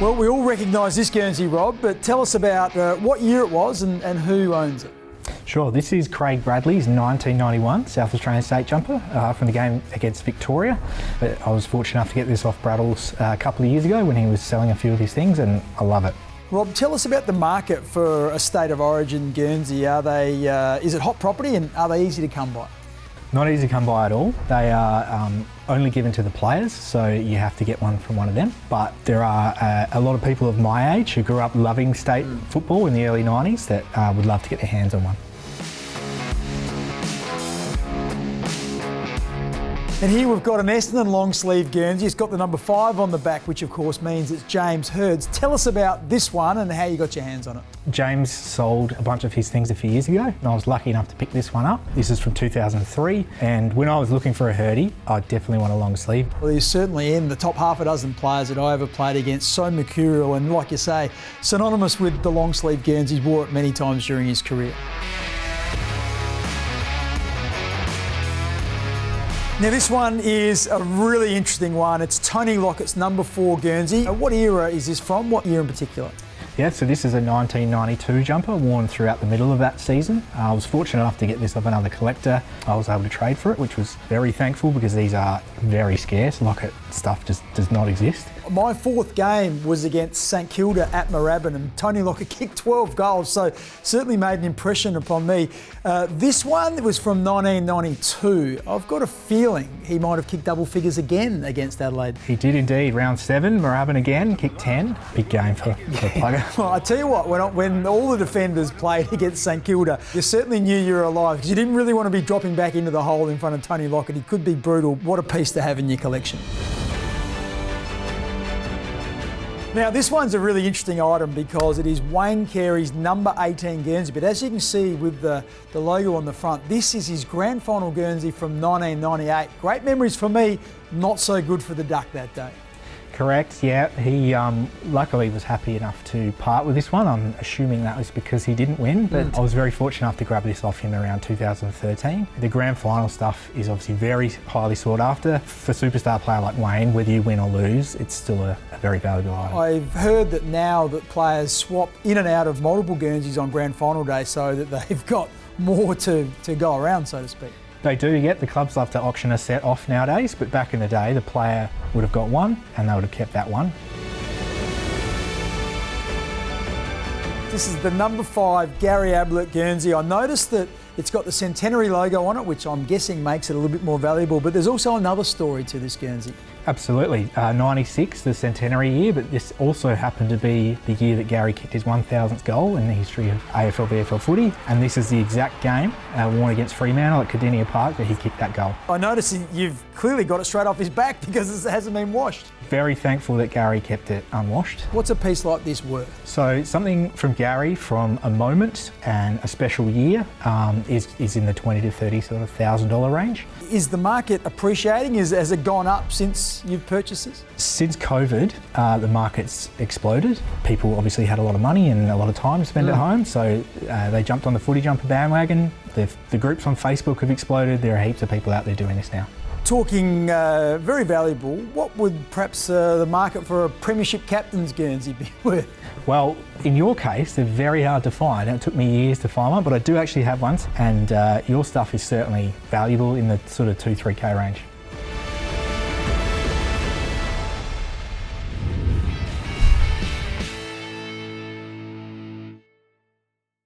Well, we all recognise this Gernzi, Rob, but tell us about what year it was and who owns it. Sure, this is Craig Bradley's 1991 South Australian State jumper from the game against Victoria. But I was fortunate enough to get this off Braddle's a couple of years ago when he was selling a few of his things, and I love it. Rob, tell us about the market for a State of Origin Gernzi. Is it hot property and are they easy to come by? Not easy to come by at all. They are only given to the players, so you have to get one from one of them. But there are a lot of people of my age who grew up loving state football in the early 90s that would love to get their hands on one. And here we've got an Essendon long sleeve Gernzi. It's got the number 5 on the back, which of course means it's James Hurd's. Tell us about this one and how you got your hands on it. James sold a bunch of his things a few years ago, and I was lucky enough to pick this one up. This is from 2003, and when I was looking for a Hurdy, I definitely want a long sleeve. Well, he's certainly in the top half a dozen players that I ever played against. So mercurial and, like you say, synonymous with the long sleeve Gernzi. He's wore it many times during his career. Now this one is a really interesting one. It's Tony Lockett's number 4 Gernzi. What era is this from? What year in particular? Yeah, so this is a 1992 jumper worn throughout the middle of that season. I was fortunate enough to get this off another collector. I was able to trade for it, which was very thankful because these are very scarce. Lockett stuff just does not exist. My 4th game was against St Kilda at Moorabbin, and Tony Lockett kicked 12 goals, so certainly made an impression upon me. This one was from 1992. I've got a feeling he might have kicked double figures again against Adelaide. He did indeed. Round 7, Moorabbin again, kicked 10. Big game for the plugger. Well, I tell you what, when all the defenders played against St Kilda, you certainly knew you were alive because you didn't really want to be dropping back into the hole in front of Tony Lockett. He could be brutal. What a piece to have in your collection. Now, this one's a really interesting item because it is Wayne Carey's number 18 Gernzi, but as you can see with the logo on the front, this is his grand final Gernzi from 1998. Great memories for me, not so good for the Duck that day. Correct, yeah. He luckily was happy enough to part with this one. I'm assuming that was because he didn't win, but I was very fortunate enough to grab this off him around 2013. The grand final stuff is obviously very highly sought after. For a superstar player like Wayne, whether you win or lose, it's still a very valuable item. I've heard that now that players swap in and out of multiple Gernzis on grand final day so that they've got more to go around, so to speak. They do, yeah. The clubs love to auction a set off nowadays, but back in the day, the player would have got one and they would have kept that one. This is the number 5 Gary Ablett Gernzi. I noticed that it's got the centenary logo on it, which I'm guessing makes it a little bit more valuable, but there's also another story to this Gernzi. Absolutely. 96, the centenary year, but this also happened to be the year that Gary kicked his 1000th goal in the history of AFL-VFL footy, and this is the exact game worn against Fremantle at Cardinia Park that he kicked that goal. I noticed you've clearly got it straight off his back because it hasn't been washed. Very thankful that Gary kept it unwashed. What's a piece like this worth? So something from Gary from a moment and a special year is in the $20 to $30 sort of $1,000 range. Is the market appreciating? Has it gone up since you've purchased this? Since COVID, the market's exploded. People obviously had a lot of money and a lot of time to spend at home, so they jumped on the footy jumper bandwagon. The groups on Facebook have exploded. There are heaps of people out there doing this now. Talking very valuable, what would perhaps the market for a premiership captain's Gernzi be worth? Well, in your case, they're very hard to find. It took me years to find one, but I do actually have one, and your stuff is certainly valuable in the sort of $2-3K range.